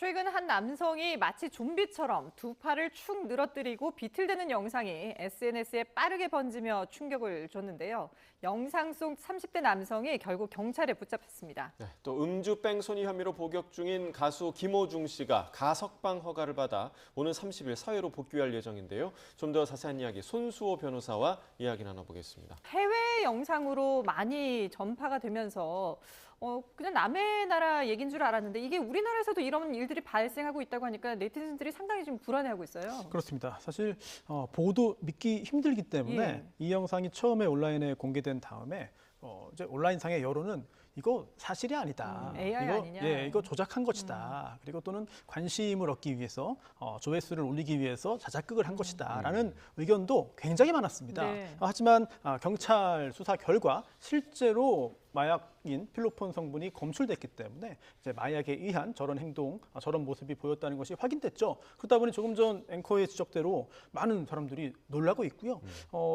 최근 한 남성이 마치 좀비처럼 두 팔을 축 늘어뜨리고 비틀대는 영상이 SNS에 빠르게 번지며 충격을 줬는데요. 영상 속 30대 남성이 결국 경찰에 붙잡혔습니다. 네, 또 음주 뺑소니 혐의로 복역 중인 가수 김호중 씨가 가석방 허가를 받아 오는 30일 사회로 복귀할 예정인데요. 좀 더 자세한 이야기 손수호 변호사와 이야기 나눠보겠습니다. 해외 영상으로 많이 전파가 되면서 그냥 남의 나라 얘기인 줄 알았는데 이게 우리나라에서도 이런 일들이 발생하고 있다고 하니까 네티즌들이 상당히 좀 불안해하고 있어요. 그렇습니다. 사실 보도 믿기 힘들기 때문에 이 영상이 처음에 온라인에 공개된 다음에 이제 온라인상의 여론은 이거 사실이 아니다. AI 이거, 아니냐. 이거 조작한 것이다. 그리고 또는 관심을 얻기 위해서 조회수를 올리기 위해서 자작극을 한 것이다라는 의견도 굉장히 많았습니다. 네. 하지만 경찰 수사 결과 실제로 마약인 필로폰 성분이 검출됐기 때문에 이제 마약에 의한 저런 행동, 저런 모습이 보였다는 것이 확인됐죠. 그러다 보니 조금 전 앵커의 지적대로 많은 사람들이 놀라고 있고요.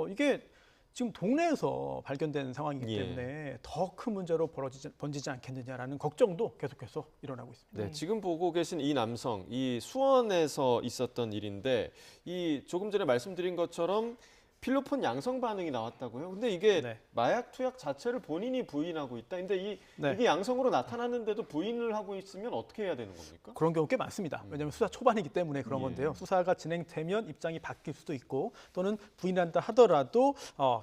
이게 지금 동네에서 발견된 상황이기 때문에 더 큰 문제로 번지지 않겠느냐라는 걱정도 계속해서 일어나고 있습니다. 네, 지금 보고 계신 이 남성, 이 수원에서 있었던 일인데 이 조금 전에 말씀드린 것처럼 필로폰 양성 반응이 나왔다고요? 근데 이게 마약 투약 자체를 본인이 부인하고 있다. 근데 이게 양성으로 나타났는데도 부인을 하고 있으면 어떻게 해야 되는 겁니까? 그런 경우 꽤 많습니다. 왜냐하면 수사 초반이기 때문에 그런 건데요. 수사가 진행되면 입장이 바뀔 수도 있고 또는 부인한다 하더라도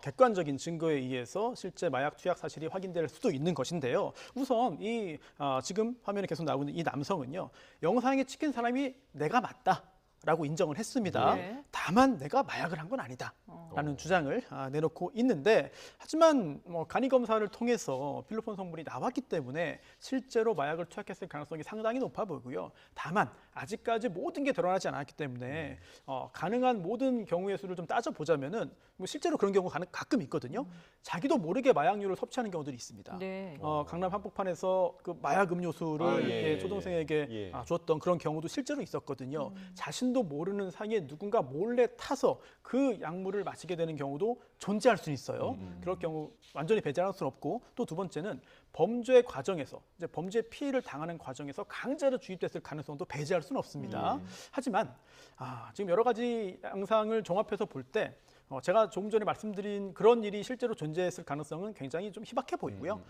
객관적인 증거에 의해서 실제 마약 투약 사실이 확인될 수도 있는 것인데요. 우선 이 지금 화면에 계속 나오는 이 남성은요. 영상에 찍힌 사람이 내가 맞다. 라고 인정을 했습니다. 다만 내가 마약을 한 건 아니다라는 주장을 내놓고 있는데 하지만 간이 검사를 통해서 필로폰 성분이 나왔기 때문에 실제로 마약을 투약했을 가능성이 상당히 높아 보이고요. 다만 아직까지 모든 게 드러나지 않았기 때문에 가능한 모든 경우의 수를 좀 따져보자면은 실제로 그런 경우가 가끔 있거든요. 자기도 모르게 마약류를 섭취하는 경우들이 있습니다. 강남 한복판에서 그 마약 음료수를 초등생에게 줬던 그런 경우도 실제로 있었거든요. 자신도 모르는 사이에 누군가 몰래 타서 그 약물을 마시게 되는 경우도 존재할 수 있어요. 그럴 경우 완전히 배제할 수는 없고 또 두 번째는 범죄 과정에서 이제 범죄 피해를 당하는 과정에서 강제로 주입됐을 가능성도 배제할 수는 없습니다. 하지만 지금 여러 가지 양상을 종합해서 볼 때 제가 조금 전에 말씀드린 그런 일이 실제로 존재했을 가능성은 굉장히 좀 희박해 보이고요.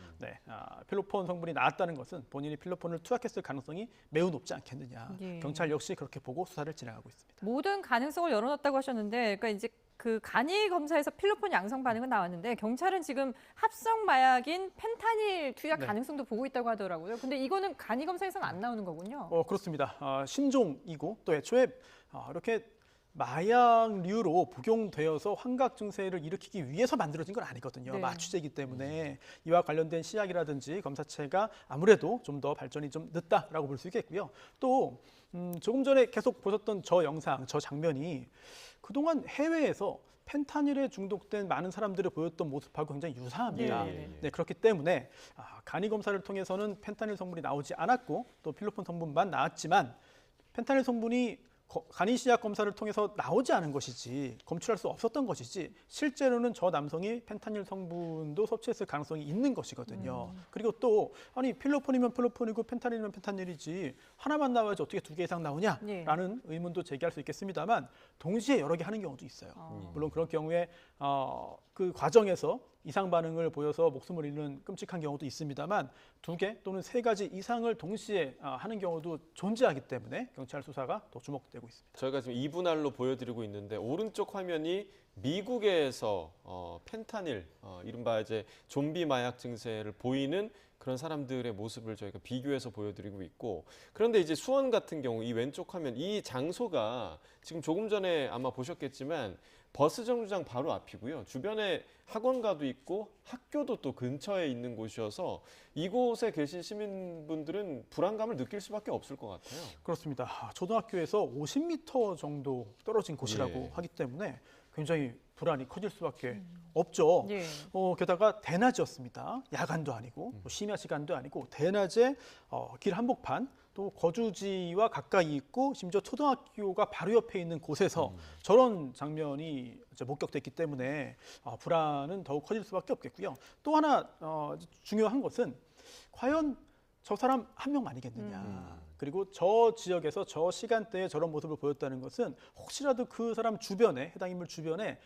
필로폰 성분이 나왔다는 것은 본인이 필로폰을 투약했을 가능성이 매우 높지 않겠느냐. 경찰 역시 그렇게 보고 수사를 진행하고 있습니다. 모든 가능성을 열어놨다고 하셨는데, 그러니까 이제 그 간이 검사에서 필로폰 양성 반응은 나왔는데 경찰은 지금 합성 마약인 펜타닐 투약 가능성도 보고 있다고 하더라고요. 근데 이거는 간이 검사에서는 안 나오는 거군요. 그렇습니다. 신종이고 또 애초에 이렇게 마약류로 복용되어서 환각 증세를 일으키기 위해서 만들어진 건 아니거든요. 마취제이기 때문에 이와 관련된 시약이라든지 검사체가 아무래도 좀 더 발전이 좀 늦다라고 볼 수 있겠고요. 또 조금 전에 계속 보셨던 저 영상, 저 장면이 그동안 해외에서 펜타닐에 중독된 많은 사람들이 보였던 모습하고 굉장히 유사합니다. 그렇기 때문에 간이 검사를 통해서는 펜타닐 성분이 나오지 않았고 또 필로폰 성분만 나왔지만 펜타닐 성분이 간이 시약 검사를 통해서 나오지 않은 것이지 검출할 수 없었던 것이지 실제로는 저 남성이 펜타닐 성분도 섭취했을 가능성이 있는 것이거든요. 그리고 또 아니 필로폰이면 필로폰이고 펜타닐이면 펜타닐이지 하나만 나와야지 어떻게 두 개 이상 나오냐라는 의문도 제기할 수 있겠습니다만 동시에 여러 개 하는 경우도 있어요. 물론 그런 경우에 그 과정에서 이상 반응을 보여서 목숨을 잃는 끔찍한 경우도 있습니다만 두 개 또는 세 가지 이상을 동시에 하는 경우도 존재하기 때문에 경찰 수사가 또 주목되고 있습니다. 저희가 지금 2분할로 보여드리고 있는데 오른쪽 화면이 미국에서 펜타닐, 이른바 이제 좀비 마약 증세를 보이는 그런 사람들의 모습을 저희가 비교해서 보여드리고 있고 그런데 이제 수원 같은 경우 이 왼쪽 화면 이 장소가 지금 조금 전에 아마 보셨겠지만 버스 정류장 바로 앞이고요. 주변에 학원가도 있고 학교도 또 근처에 있는 곳이어서 이곳에 계신 시민분들은 불안감을 느낄 수밖에 없을 것 같아요. 그렇습니다. 초등학교에서 50m 정도 떨어진 곳이라고 하기 때문에 굉장히 불안이 커질 수밖에 없죠. 게다가 대낮이었습니다. 야간도 아니고 심야 시간도 아니고 대낮에 길 한복판 또 거주지와 가까이 있고 심지어 초등학교가 바로 옆에 있는 곳에서 저런 장면이 목격됐기 때문에 불안은 더욱 커질 수밖에 없겠고요. 또 하나 중요한 것은 과연 저 사람 한 명만이겠느냐. 그리고 저 지역에서 저 시간대에 저런 모습을 보였다는 것은 혹시라도 그 사람 주변에 해당 인물 주변에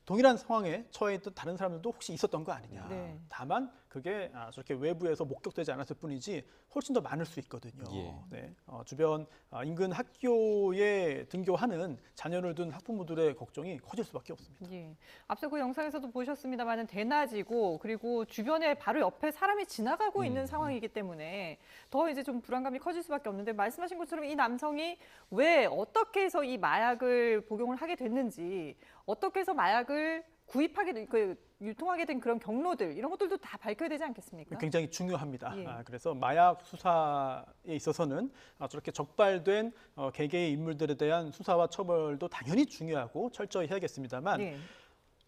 동일한 상황에 처해 있던 다른 사람들도 혹시 있었던 거 아니냐. 네. 다만 그게 저렇게 외부에서 목격되지 않았을 뿐이지 훨씬 더 많을 수 있거든요. 예. 네. 주변 인근 학교에 등교하는 자녀를 둔 학부모들의 걱정이 커질 수밖에 없습니다. 예. 앞서 그 영상에서도 보셨습니다만은 대낮이고 그리고 주변에 바로 옆에 사람이 지나가고 있는 상황이기 때문에 더 이제 좀 불안감이 커질 수밖에 없는데 말씀하신 것처럼 이 남성이 왜 어떻게 해서 이 마약을 복용을 하게 됐는지 어떻게 해서 마약을 구입하게 된, 유통하게 된 그런 경로들 이런 것들도 다 밝혀야 되지 않겠습니까? 굉장히 중요합니다. 예. 그래서 마약 수사에 있어서는 저렇게 적발된 개개의 인물들에 대한 수사와 처벌도 당연히 중요하고 철저히 해야겠습니다만 예.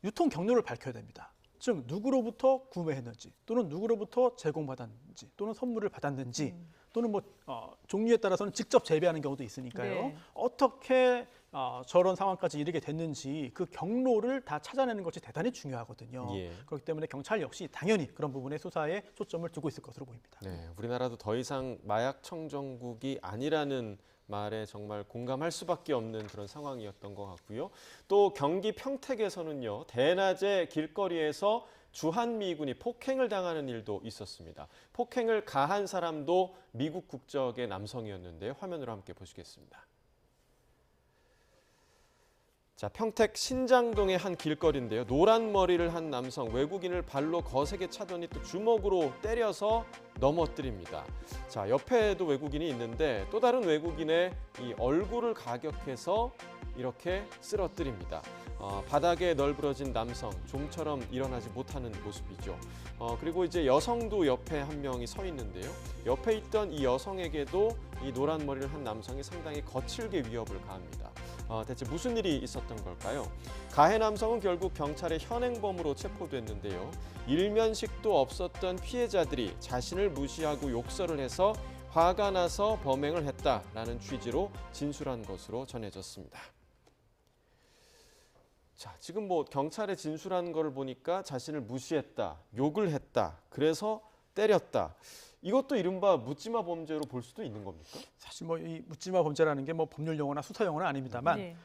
유통 경로를 밝혀야 됩니다. 즉 누구로부터 구매했는지 또는 누구로부터 제공받았는지 또는 선물을 받았는지 또는 종류에 따라서는 직접 재배하는 경우도 있으니까요. 네. 어떻게 저런 상황까지 이르게 됐는지 그 경로를 다 찾아내는 것이 대단히 중요하거든요. 예. 그렇기 때문에 경찰 역시 당연히 그런 부분에 수사에 초점을 두고 있을 것으로 보입니다. 네, 우리나라도 더 이상 마약 청정국이 아니라는 말에 정말 공감할 수밖에 없는 그런 상황이었던 것 같고요. 또 경기 평택에서는요, 대낮에 길거리에서 주한미군이 폭행을 당하는 일도 있었습니다. 폭행을 가한 사람도 미국 국적의 남성이었는데 화면으로 함께 보시겠습니다. 자, 평택 신장동의 한 길거리인데요. 노란 머리를 한 남성, 외국인을 발로 거세게 차더니 또 주먹으로 때려서 넘어뜨립니다. 자, 옆에도 외국인이 있는데 또 다른 외국인의 이 얼굴을 가격해서 이렇게 쓰러뜨립니다. 바닥에 널브러진 남성, 좀처럼 일어나지 못하는 모습이죠. 그리고 이제 여성도 옆에 한 명이 서 있는데요. 옆에 있던 이 여성에게도 이 노란 머리를 한 남성이 상당히 거칠게 위협을 가합니다. 대체 무슨 일이 있었던 걸까요? 가해 남성은 결국 경찰의 현행범으로 체포됐는데요. 일면식도 없었던 피해자들이 자신을 무시하고 욕설을 해서 화가 나서 범행을 했다라는 취지로 진술한 것으로 전해졌습니다. 자, 지금 경찰에 진술한 거를 보니까 자신을 무시했다, 욕을 했다, 그래서 때렸다. 이것도 이른바 묻지마 범죄로 볼 수도 있는 겁니까? 사실 이 묻지마 범죄라는 게 법률 용어나 수사 용어는 아닙니다만 네.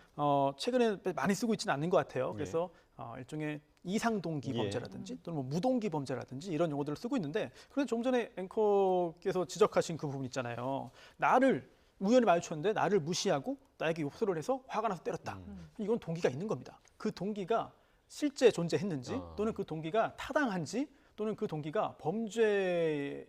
최근에 많이 쓰고 있지는 않는 것 같아요. 그래서 일종의 이상동기 예. 범죄라든지 또는 무동기 범죄라든지 이런 용어들을 쓰고 있는데 그런데 좀 전에 앵커께서 지적하신 그 부분 있잖아요. 나를 우연히 마주쳤는데 나를 무시하고 나에게 욕설을 해서 화가 나서 때렸다. 이건 동기가 있는 겁니다. 그 동기가 실제 존재했는지 또는 그 동기가 타당한지 또는 그 동기가 범죄를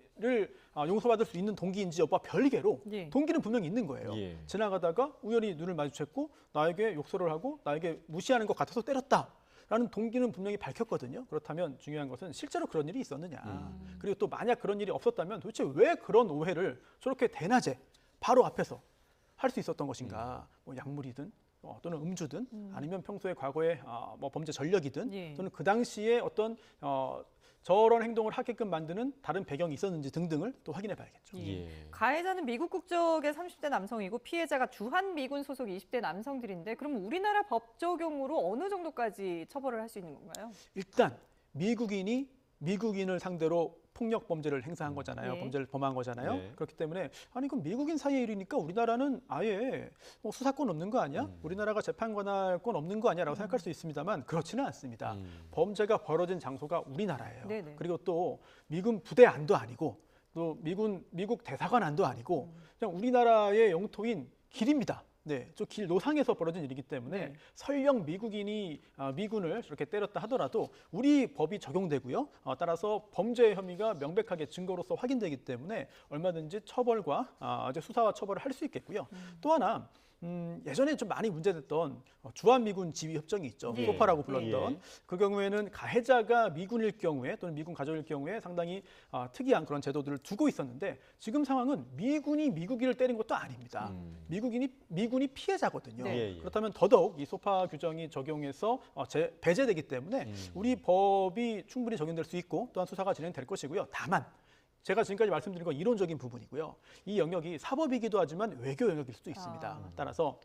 용서받을 수 있는 동기인지 여부와 별개로 예. 동기는 분명히 있는 거예요. 예. 지나가다가 우연히 눈을 마주쳤고 나에게 욕설을 하고 나에게 무시하는 것 같아서 때렸다라는 동기는 분명히 밝혔거든요. 그렇다면 중요한 것은 실제로 그런 일이 있었느냐. 그리고 또 만약 그런 일이 없었다면 도대체 왜 그런 오해를 저렇게 대낮에 바로 앞에서 할 수 있었던 것인가. 약물이든 또는 음주든 아니면 평소에 과거에 범죄 전력이든 예. 또는 그 당시에 어떤 저런 행동을 하게끔 만드는 다른 배경이 있었는지 등등을 또 확인해 봐야겠죠. 예. 가해자는 미국 국적의 30대 남성이고 피해자가 주한미군 소속 20대 남성들인데 그럼 우리나라 법 적용으로 어느 정도까지 처벌을 할 수 있는 건가요? 일단 미국인을 상대로 폭력 범죄를 행사한 거잖아요. 예. 범죄를 범한 거잖아요. 네. 그렇기 때문에 아니 그럼 미국인 사이의 일이니까 우리나라는 아예 수사권 없는 거 아니야? 우리나라가 재판 관할권 없는 거 아니야라고 생각할 수 있습니다만 그렇지는 않습니다. 범죄가 벌어진 장소가 우리나라예요. 네네. 그리고 또 미군 부대 안도 아니고 또 미국 대사관 안도 아니고 그냥 우리나라의 영토인 길입니다. 네, 저 길 노상에서 벌어진 일이기 때문에 네. 설령 미국인이 미군을 저렇게 때렸다 하더라도 우리 법이 적용되고요. 따라서 범죄 혐의가 명백하게 증거로서 확인되기 때문에 얼마든지 처벌과 이제 수사와 처벌을 할 수 있겠고요. 또 하나 예전에 좀 많이 문제됐던 주한미군 지휘협정이 있죠. 예. 소파라고 불렀던 예. 그 경우에는 가해자가 미군일 경우에 또는 미군 가족일 경우에 상당히 특이한 그런 제도들을 두고 있었는데 지금 상황은 미군이 미국인을 때린 것도 아닙니다. 미군이 피해자거든요. 네. 예, 예. 그렇다면 더더욱 이 소파 규정이 적용해서 배제되기 때문에 우리 법이 충분히 적용될 수 있고 또한 수사가 진행될 것이고요. 다만 제가 지금까지 말씀드린 건 이론적인 부분이고요. 이 영역이 사법이기도 하지만 외교 영역일 수도 있습니다. 따라서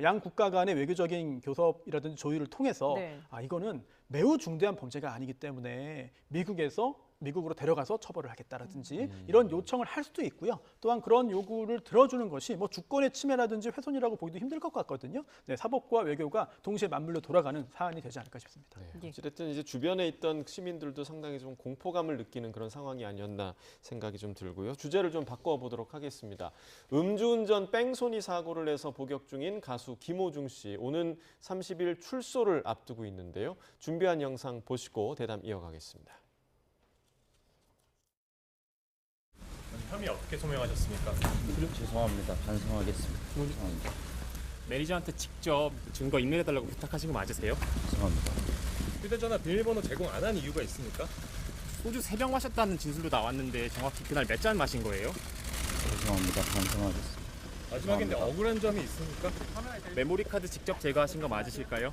양 국가 간의 외교적인 교섭이라든지 조율을 통해서 네. 이거는 매우 중대한 범죄가 아니기 때문에 미국에서 미국으로 데려가서 처벌을 하겠다라든지 이런 요청을 할 수도 있고요. 또한 그런 요구를 들어주는 것이 뭐 주권의 침해라든지 훼손이라고 보기도 힘들 것 같거든요. 네, 사법과 외교가 동시에 맞물려 돌아가는 사안이 되지 않을까 싶습니다. 네, 어쨌든 이제 주변에 있던 시민들도 상당히 좀 공포감을 느끼는 그런 상황이 아니었나 생각이 좀 들고요. 주제를 좀 바꿔보도록 하겠습니다. 음주운전 뺑소니 사고를 내서 복역 중인 가수 김호중 씨, 오는 30일 출소를 앞두고 있는데요. 준비한 영상 보시고 대담 이어가겠습니다. 혐의 어떻게 소명하셨습니까? 죄송합니다. 반성하겠습니다. 죄송합니다. 매니저한테 직접 증거 인멸해달라고 부탁하신 거 맞으세요? 죄송합니다. 휴대전화 비밀번호 제공 안 한 이유가 있습니까? 소주 3병 마셨다는 진술도 나왔는데 정확히 그날 몇 잔 마신 거예요? 죄송합니다. 반성하겠습니다. 마지막인데 억울한 점이 있습니까? 메모리 카드 직접 제거하신 거 맞으실까요?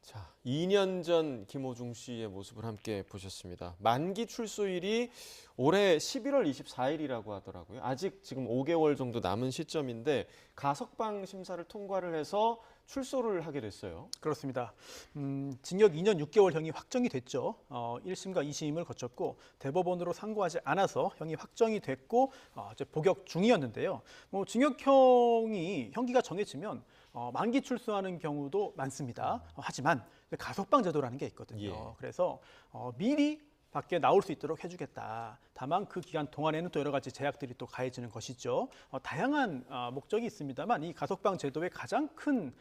자, 2년 전 김호중 씨의 모습을 함께 보셨습니다. 만기 출소일이 올해 11월 24일이라고 하더라고요. 아직 지금 5개월 정도 남은 시점인데 가석방 심사를 통과를 해서 출소를 하게 됐어요. 그렇습니다. 징역 2년 6개월형이 확정이 됐죠. 1심과 2심을 거쳤고 대법원으로 상고하지 않아서 형이 확정이 됐고 이제 복역 중이었는데요. 뭐 징역형이 형기가 정해지면 만기 출소하는 경우도 많습니다. 하지만 가석방 제도라는 게 있거든요. 예. 그래서 미리 밖에 나올 수 있도록 해주겠다. 다만 그 기간 동안에는 또 여러 가지 제약들이 또 가해지는 것이죠. 다양한 목적이 있습니다만 이 가석방 제도의 가장 큰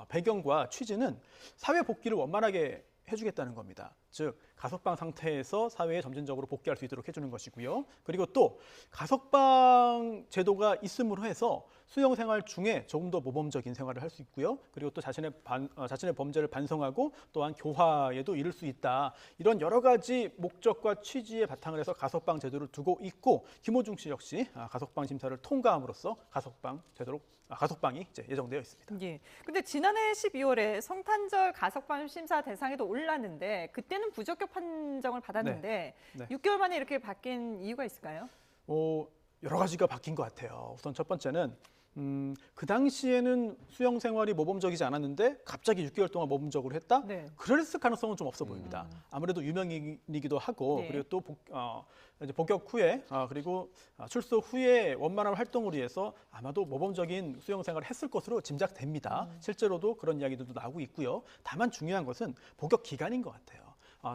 배경과 취지는 사회 복귀를 원만하게 해주겠다는 겁니다. 즉 가석방 상태에서 사회에 점진적으로 복귀할 수 있도록 해주는 것이고요. 그리고 또 가석방 제도가 있음으로 해서 수용 생활 중에 조금 더 모범적인 생활을 할 수 있고요. 그리고 또 자신의 범죄를 반성하고 또한 교화에도 이를 수 있다. 이런 여러 가지 목적과 취지에 바탕을 해서 가석방 제도를 두고 있고 김호중 씨 역시 가석방 심사를 통과함으로써 가석방이 이제 예정되어 있습니다. 예. 근데 지난해 12월에 성탄절 가석방 심사 대상에도 올랐는데 그때는 부적격 판정을 받았는데 네. 6개월 만에 이렇게 바뀐 이유가 있을까요? 여러 가지가 바뀐 것 같아요. 우선 첫 번째는 그 당시에는 수용 생활이 모범적이지 않았는데 갑자기 6개월 동안 모범적으로 했다? 네. 그랬을 가능성은 좀 없어 보입니다. 아무래도 유명인이기도 하고 네. 그리고 또 이제 복역 후에 그리고 출소 후에 원만한 활동을 위해서 아마도 모범적인 수용 생활을 했을 것으로 짐작됩니다. 실제로도 그런 이야기들도 나오고 있고요. 다만 중요한 것은 복역 기간인 것 같아요.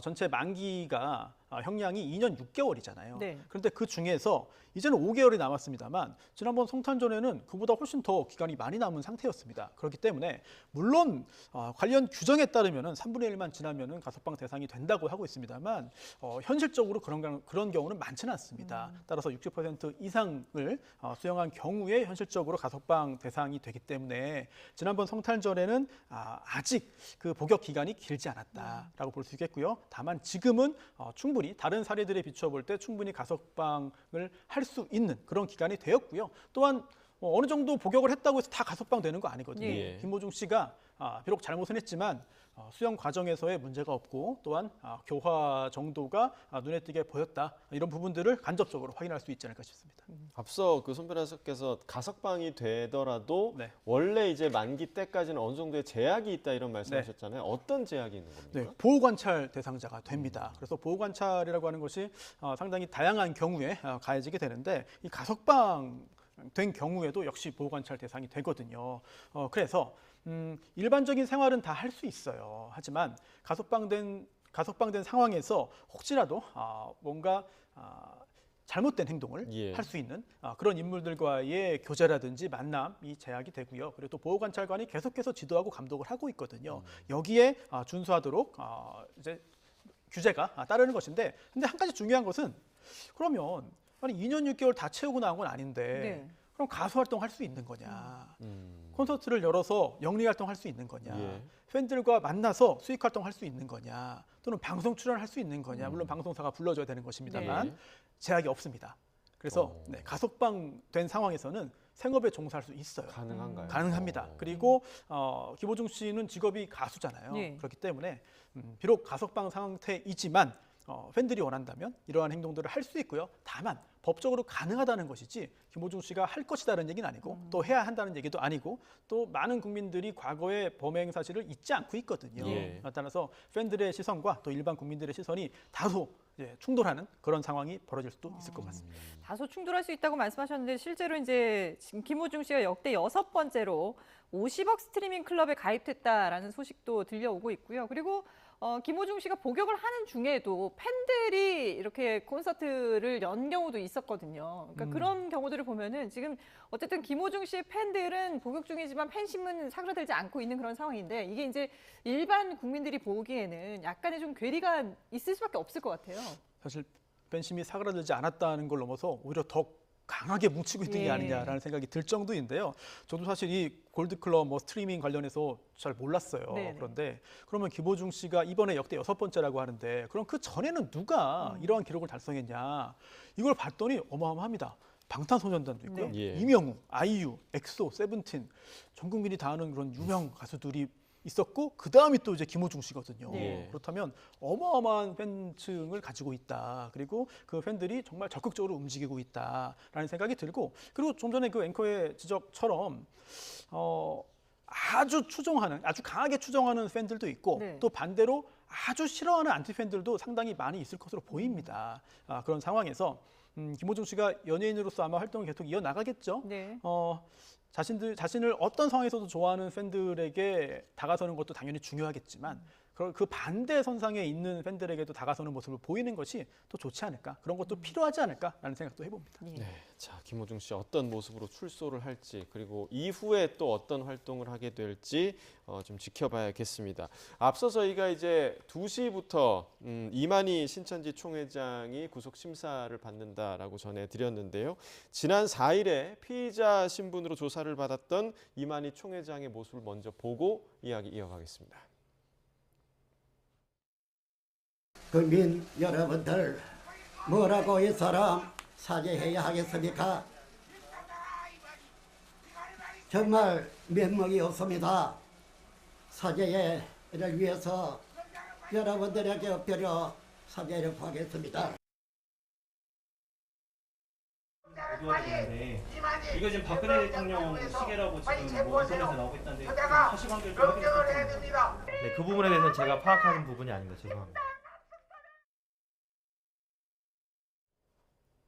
전체 만기가 형량이 2년 6개월이잖아요. 네. 그런데 그 중에서 이제는 5개월이 남았습니다만 지난번 성탄전에는 그보다 훨씬 더 기간이 많이 남은 상태였습니다. 그렇기 때문에 물론 관련 규정에 따르면 3분의 1만 지나면 가석방 대상이 된다고 하고 있습니다만 현실적으로 그런 경우는 많지는 않습니다. 따라서 60% 이상을 수용한 경우에 현실적으로 가석방 대상이 되기 때문에 지난번 성탄전에는 아직 그 복역 기간이 길지 않았다라고 볼 수 있겠고요. 다만 지금은 충분히 다른 사례들에 비춰볼 때 충분히 가석방을 할 수 있는 그런 기간이 되었고요. 또한 어느 정도 복역을 했다고 해서 다 가석방 되는 거 아니거든요. 예. 김호중 씨가 비록 잘못은 했지만 수용 과정에서의 문제가 없고 또한 교화 정도가 눈에 띄게 보였다. 이런 부분들을 간접적으로 확인할 수 있지 않을까 싶습니다. 앞서 그 손 변호사께서 가석방이 되더라도 네. 원래 이제 만기 때까지는 어느 정도의 제약이 있다 이런 말씀하셨잖아요. 어떤 제약이 있는 겁니까? 네, 보호관찰 대상자가 됩니다. 그래서 보호관찰이라고 하는 것이 상당히 다양한 경우에 가해지게 되는데 이 가석방 된 경우에도 역시 보호관찰 대상이 되거든요. 그래서 일반적인 생활은 다 할 수 있어요. 하지만 가석방된 상황에서 혹시라도 뭔가 잘못된 행동을 예. 할 수 있는 그런 인물들과의 교제라든지 만남이 제약이 되고요. 그리고 또 보호관찰관이 계속해서 지도하고 감독을 하고 있거든요. 여기에 준수하도록 이제 규제가 따르는 것인데, 근데 한 가지 중요한 것은 그러면 아니 2년 6개월 다 채우고 나온 건 아닌데 네. 그럼 가수 활동할 수 있는 거냐? 콘서트를 열어서 영리 활동할 수 있는 거냐? 예. 팬들과 만나서 수익 활동할 수 있는 거냐? 또는 방송 출연할 수 있는 거냐? 물론 방송사가 불러줘야 되는 것입니다만 네. 제약이 없습니다. 그래서 가석방된 상황에서는 생업에 종사할 수 있어요. 가능한가요? 가능합니다. 그리고 김호중 씨는 직업이 가수잖아요. 네. 그렇기 때문에 비록 가석방 상태이지만 팬들이 원한다면 이러한 행동들을 할 수 있고요. 다만 법적으로 가능하다는 것이지 김호중 씨가 할 것이다라는 얘기는 아니고 또 해야 한다는 얘기도 아니고 또 많은 국민들이 과거의 범행 사실을 잊지 않고 있거든요. 예. 따라서 팬들의 시선과 또 일반 국민들의 시선이 다소 충돌하는 그런 상황이 벌어질 수도 있을 것 같습니다. 다소 충돌할 수 있다고 말씀하셨는데 실제로 이제 지금 김호중 씨가 역대 6번째로 50억 스트리밍 클럽에 가입했다라는 소식도 들려오고 있고요. 그리고 김호중 씨가 복역을 하는 중에도 팬들이 이렇게 콘서트를 연 경우도 있었거든요. 그러니까 그런 경우들을 보면은 지금 어쨌든 김호중 씨의 팬들은 복역 중이지만 팬심은 사그라들지 않고 있는 그런 상황인데 이게 이제 일반 국민들이 보기에는 약간의 좀 괴리가 있을 수밖에 없을 것 같아요. 사실 팬심이 사그라들지 않았다는 걸 넘어서 오히려 더 강하게 뭉치고 있는 게 예. 아니냐라는 생각이 들 정도인데요. 저도 사실 이 골드클럽 스트리밍 관련해서 잘 몰랐어요. 네네. 그런데 그러면 김호중 씨가 이번에 역대 6번째라고 하는데 그럼 그 전에는 누가 이러한 기록을 달성했냐? 이걸 봤더니 어마어마합니다. 방탄소년단도 있고요. 네. 예. 이명웅, 아이유, 엑소, 세븐틴 전 국민이 다 아는 그런 유명 가수들이 있었고 그 다음이 또 이제 김호중 씨거든요. 네. 그렇다면 어마어마한 팬층을 가지고 있다. 그리고 그 팬들이 정말 적극적으로 움직이고 있다라는 생각이 들고 그리고 좀 전에 그 앵커의 지적처럼 아주 강하게 추종하는 팬들도 있고 네. 또 반대로 아주 싫어하는 안티 팬들도 상당히 많이 있을 것으로 보입니다. 그런 상황에서 김호중 씨가 연예인으로서 아마 활동을 계속 이어나가겠죠. 네. 자신을 어떤 상황에서도 좋아하는 팬들에게 다가서는 것도 당연히 중요하겠지만 그 반대 선상에 있는 팬들에게도 다가서는 모습을 보이는 것이 또 좋지 않을까 그런 것도 필요하지 않을까라는 생각도 해봅니다. 네, 자 김호중 씨 어떤 모습으로 출소를 할지 그리고 이후에 또 어떤 활동을 하게 될지 좀 지켜봐야겠습니다. 앞서 저희가 이제 2시부터 이만희 신천지 총회장이 구속 심사를 받는다라고 전해드렸는데요. 지난 4일에 피의자 신분으로 조사를 받았던 이만희 총회장의 모습을 먼저 보고 이야기 이어가겠습니다. 국민 여러분들 뭐라고 이 사람 사죄해야 하겠습니까? 정말 면목이 없습니다. 사죄를 위해서 여러분들에게 엎드려 사죄를 구하겠습니다. 이거 지금 박근혜 대통령 시계라고 지금 뭐 인터넷에 나오고 있다는데 사실관계를 좀 확인했습니다. 네, 그 부분에 대해서는 제가 파악하는 부분이 아닙니다. 죄송합니다.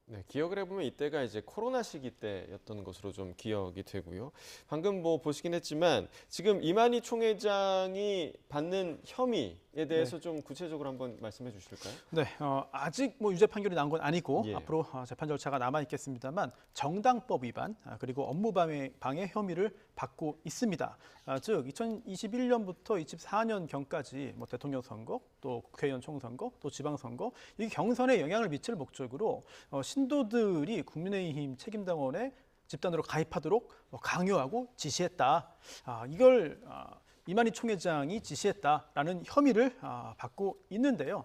네, 기억을 해보면 이때가 이제 코로나 시기 때였던 것으로 좀 기억이 되고요. 방금 뭐 보시긴 했지만 지금 이만희 총회장이 받는 혐의에 대해서 좀 구체적으로 한번 말씀해 주실까요? 네, 아직 유죄 판결이 나온 건 아니고 예. 앞으로 재판 절차가 남아 있겠습니다만 정당법 위반 그리고 업무방해 혐의를 받고 있습니다. 즉 2021년부터 24년 경까지 대통령 선거, 또 국회의원 총선거, 또 지방선거 이 경선에 영향을 미칠 목적으로 신도들이 국민의힘 책임당원에 집단으로 가입하도록 강요하고 지시했다. 이걸 이만희 총회장이 지시했다라는 혐의를 받고 있는데요.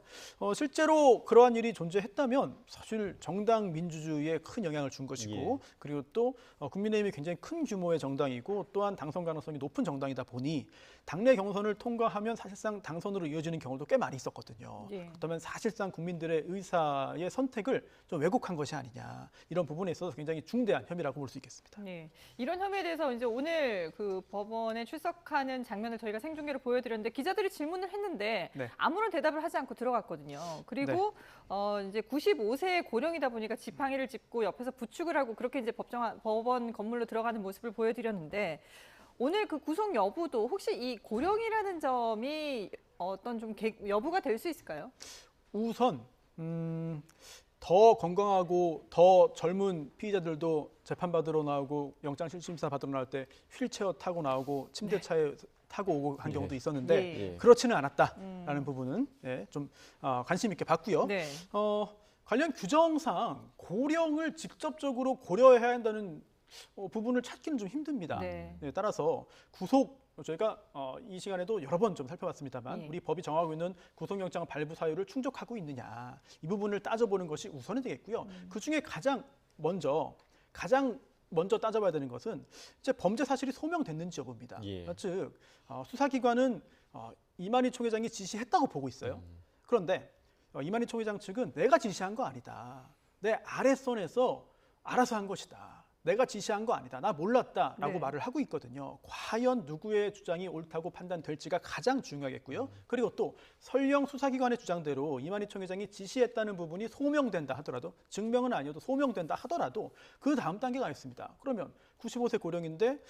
실제로 그러한 일이 존재했다면 사실 정당 민주주의에 큰 영향을 준 것이고 예. 그리고 또 국민의힘이 굉장히 큰 규모의 정당이고 또한 당선 가능성이 높은 정당이다 보니 당내 경선을 통과하면 사실상 당선으로 이어지는 경우도 꽤 많이 있었거든요. 예. 그렇다면 사실상 국민들의 의사의 선택을 좀 왜곡한 것이 아니냐 이런 부분에 있어서 굉장히 중대한 혐의라고 볼 수 있겠습니다. 네, 이런 혐의에 대해서 이제 오늘 그 법원에 출석하는 장면을 저희가 생중계로 보여드렸는데 기자들이 질문을 했는데 네. 아무런 대답을 하지 않고 들어갔거든요. 그리고 이제 95세의 고령이다 보니까 지팡이를 짚고 옆에서 부축을 하고 그렇게 이제 법원 건물로 들어가는 모습을 보여드렸는데 오늘 그 구속 여부도 혹시 이 고령이라는 점이 어떤 좀 여부가 될 수 있을까요? 우선 더 건강하고 더 젊은 피의자들도 재판받으러 나오고 영장실질심사 받으러 나올 때 휠체어 타고 나오고 침대차에 타고 오고 한 경우도 있었는데 예. 그렇지는 않았다라는 부분은 좀 관심 있게 봤고요. 네. 관련 규정상 고령을 직접적으로 고려해야 한다는 부분을 찾기는 좀 힘듭니다. 네. 따라서 구속 저희가 이 시간에도 여러 번 좀 살펴봤습니다만 예. 우리 법이 정하고 있는 구속영장 발부 사유를 충족하고 있느냐 이 부분을 따져보는 것이 우선이 되겠고요. 그중에 가장 먼저 따져봐야 되는 것은 이제 범죄 사실이 소명됐는지 여부입니다. 예. 즉 수사기관은 이만희 총회장이 지시했다고 보고 있어요. 그런데 이만희 총회장 측은 내가 지시한 거 아니다. 내 아랫선에서 알아서 한 것이다. 내가 지시한 거 아니다. 나 몰랐다라고 네. 말을 하고 있거든요. 과연 누구의 주장이 옳다고 판단될지가 가장 중요하겠고요. 그리고 또 설령 수사기관의 주장대로 이만희 총회장이 지시했다는 부분이 소명된다 하더라도, 증명은 아니어도 소명된다 하더라도 그 다음 단계가 있습니다. 그러면 95세 고령인데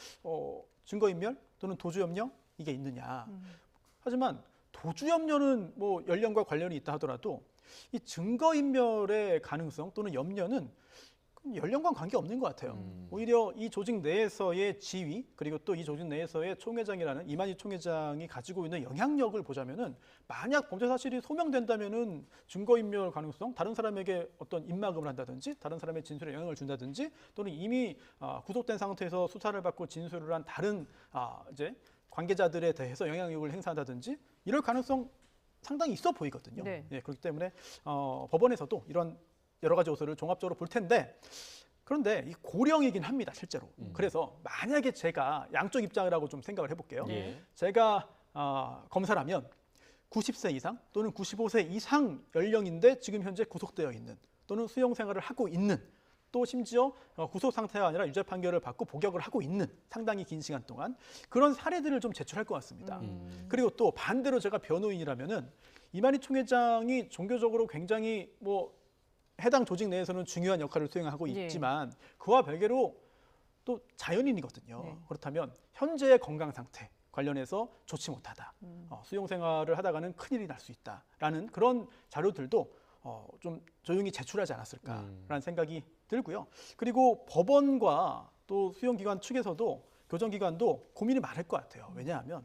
증거인멸 또는 도주염려 이게 있느냐. 하지만 도주염려는 뭐 연령과 관련이 있다 하더라도 이 증거인멸의 가능성 또는 염려는 연령과 관계없는 것 같아요. 오히려 이 조직 내에서의 지위, 그리고 또 이 조직 내에서의 총회장이라는 이만희 총회장이 가지고 있는 영향력을 보자면은, 만약 범죄 사실이 소명된다면은 증거인멸 가능성, 다른 사람에게 어떤 입막음을 한다든지 다른 사람의 진술에 영향을 준다든지, 또는 이미 구속된 상태에서 수사를 받고 진술을 한 다른 이제 관계자들에 대해서 영향력을 행사한다든지 이럴 가능성 상당히 있어 보이거든요. 네. 예, 그렇기 때문에 법원에서도 이런 여러 가지 요소를 종합적으로 볼 텐데, 그런데 이 고령이긴 합니다, 실제로. 그래서 만약에 제가 양쪽 입장을 하고 좀 생각을 해볼게요. 예. 제가 검사라면 90세 이상 또는 95세 이상 연령인데 지금 현재 구속되어 있는, 또는 수용 생활을 하고 있는, 또 심지어 구속 상태가 아니라 유죄 판결을 받고 복역을 하고 있는 상당히 긴 시간 동안 그런 사례들을 좀 제출할 것 같습니다. 그리고 또 반대로 제가 변호인이라면은 이만희 총회장이 종교적으로 굉장히 뭐 해당 조직 내에서는 중요한 역할을 수행하고 예. 있지만 그와 별개로 또 자연인이거든요. 네. 그렇다면 현재의 건강 상태 관련해서 좋지 못하다. 수용 생활을 하다가는 큰일이 날 수 있다라는 그런 자료들도 좀 조용히 제출하지 않았을까라는 생각이 들고요. 그리고 법원과 또 수용기관 측에서도, 교정기관도 고민이 많을 것 같아요. 왜냐하면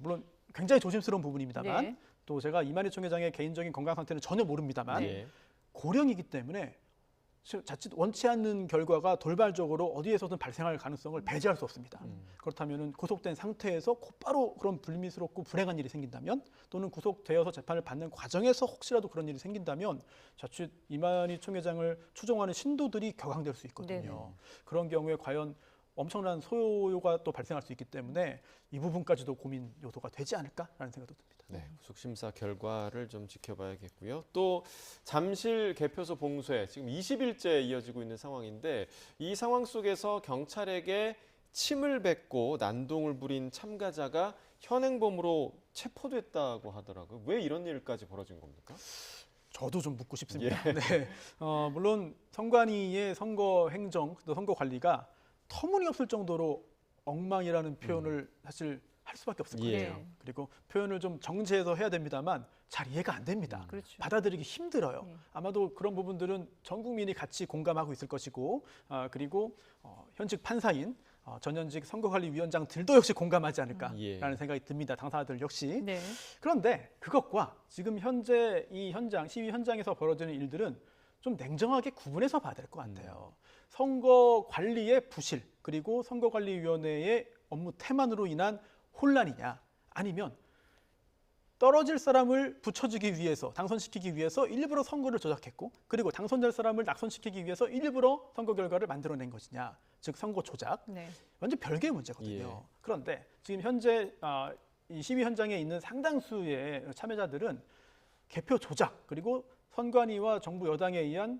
물론 굉장히 조심스러운 부분입니다만 네. 또 제가 이만희 총회장의 개인적인 건강 상태는 전혀 모릅니다만 예. 고령이기 때문에 자칫 원치 않는 결과가 돌발적으로 어디에서든 발생할 가능성을 배제할 수 없습니다. 그렇다면 구속된 상태에서 곧바로 그런 불미스럽고 불행한 일이 생긴다면, 또는 구속되어서 재판을 받는 과정에서 혹시라도 그런 일이 생긴다면 자칫 이만희 총회장을 추종하는 신도들이 격앙될 수 있거든요. 네네. 그런 경우에 과연 엄청난 소요가 또 발생할 수 있기 때문에 이 부분까지도 고민 요소가 되지 않을까라는 생각도 듭니다. 네, 구속심사 결과를 좀 지켜봐야겠고요. 또 잠실 개표소 봉쇄 지금 20일째 이어지고 있는 상황인데, 이 상황 속에서 경찰에게 침을 뱉고 난동을 부린 참가자가 현행범으로 체포됐다고 하더라고요. 왜 이런 일까지 벌어진 겁니까? 저도 좀 묻고 싶습니다. 네, 물론 선관위의 선거 행정, 또 선거 관리가 터무니없을 정도로 엉망이라는 표현을 사실 할 수밖에 없을 것 예. 같아요. 그리고 표현을 좀 정제해서 해야 됩니다만 잘 이해가 안 됩니다. 그렇죠. 받아들이기 힘들어요. 예. 아마도 그런 부분들은 전 국민이 같이 공감하고 있을 것이고, 그리고 현직 판사인 전현직 선거관리위원장들도 역시 공감하지 않을까라는 예. 생각이 듭니다. 당사자들 역시. 네. 그런데 그것과 지금 현재 이 현장, 시위 현장에서 벌어지는 일들은 좀 냉정하게 구분해서 봐야 될 것 같아요. 선거 관리의 부실, 그리고 선거관리위원회의 업무 태만으로 인한 혼란이냐, 아니면 떨어질 사람을 붙여주기 위해서, 당선시키기 위해서 일부러 선거를 조작했고, 그리고 당선될 사람을 낙선시키기 위해서 일부러 선거 결과를 만들어낸 것이냐, 즉 선거 조작, 네. 완전 별개의 문제거든요. 예. 그런데 지금 현재 이 시위 현장에 있는 상당수의 참여자들은 개표 조작, 그리고 선관위와 정부 여당에 의한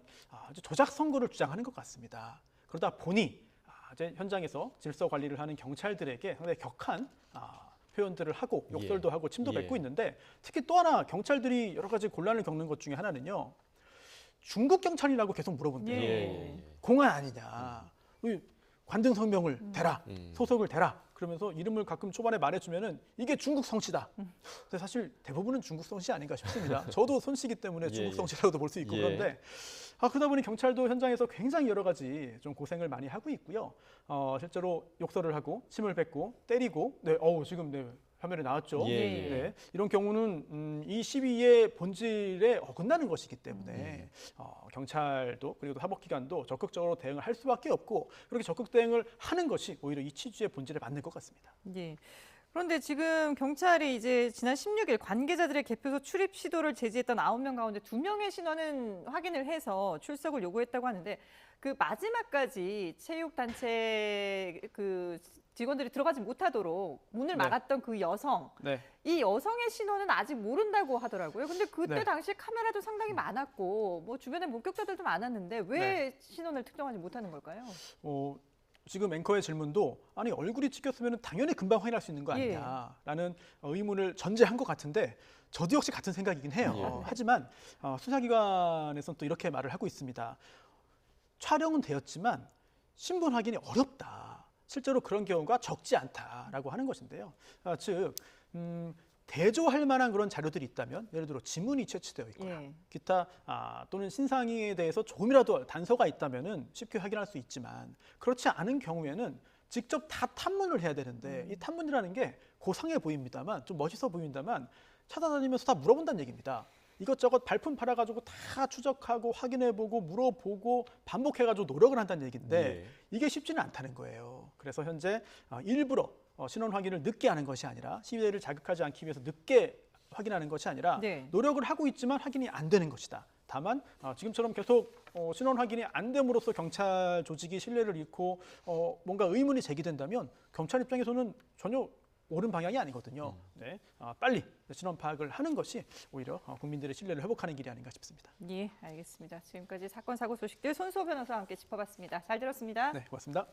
조작 선거를 주장하는 것 같습니다. 그러다 보니 이제 현장에서 질서 관리를 하는 경찰들에게 상당히 격한 표현들을 하고 욕설도 하고 침도 뱉고 있는데, 특히 또 하나 경찰들이 여러 가지 곤란을 겪는 것 중에 하나는요, 중국 경찰이라고 계속 물어본대요. 예. 공안 아니냐, 관등 성명을 대라, 소속을 대라, 그러면서 이름을 가끔 초반에 말해주면은 이게 중국 성씨다. 근데 사실 대부분은 중국 성씨 아닌가 싶습니다. 저도 손씨기 때문에 중국 성씨라고도 볼 수 있고. 예. 그런데 그러다 보니 경찰도 현장에서 굉장히 여러 가지 좀 고생을 많이 하고 있고요. 실제로 욕설을 하고 침을 뱉고 때리고, 지금 화면에 나왔죠. 예. 네, 이런 경우는 이 시위의 본질에 어긋나는 것이기 때문에 경찰도, 그리고 또 사법기관도 적극적으로 대응을 할 수밖에 없고, 그렇게 적극 대응을 하는 것이 오히려 이 취지의 본질에 맞는 것 같습니다. 예. 그런데 지금 경찰이 이제 지난 16일 관계자들의 개표소 출입 시도를 제지했던 9명 가운데 2명의 신원은 확인을 해서 출석을 요구했다고 하는데, 그 마지막까지 체육단체 그 직원들이 들어가지 못하도록 문을 네. 막았던 그 여성, 네. 이 여성의 신원은 아직 모른다고 하더라고요. 근데 그때 네. 당시에 카메라도 상당히 많았고 뭐 주변에 목격자들도 많았는데 왜 신원을 특정하지 못하는 걸까요? 지금 앵커의 질문도 아니 얼굴이 찍혔으면 당연히 금방 확인할 수 있는 거 아니냐라는 의문을 전제한 것 같은데 저도 역시 같은 생각이긴 해요. 예. 하지만 수사기관에서는 또 이렇게 말을 하고 있습니다. 촬영은 되었지만 신분 확인이 어렵다. 실제로 그런 경우가 적지 않다라고 하는 것인데요. 즉 대조할 만한 그런 자료들이 있다면 예를 들어 지문이 채취되어 있거나 예. 기타 또는 신상에 대해서 조금이라도 단서가 있다면은 쉽게 확인할 수 있지만 그렇지 않은 경우에는 직접 다 탐문을 해야 되는데 이 탐문이라는 게 고상해 보입니다만 좀 멋있어 보인다만 찾아다니면서 다 물어본다는 얘기입니다. 이것저것 발품 팔아가지고 다 추적하고 확인해보고 물어보고 반복해가지고 노력을 한다는 얘기인데 이게 쉽지는 않다는 거예요. 그래서 현재 일부러 신원 확인을 늦게 하는 것이 아니라 시위대를 자극하지 않기 위해서 늦게 확인하는 것이 아니라 노력을 하고 있지만 확인이 안 되는 것이다. 다만 지금처럼 계속 신원 확인이 안 됨으로써 경찰 조직이 신뢰를 잃고 뭔가 의문이 제기된다면 경찰 입장에서는 전혀 옳은 방향이 아니거든요. 빨리 신원 파악을 하는 것이 오히려 국민들의 신뢰를 회복하는 길이 아닌가 싶습니다. 예, 알겠습니다. 지금까지 사건 사고 소식들 손수호 변호사와 함께 짚어봤습니다. 잘 들었습니다. 네, 고맙습니다.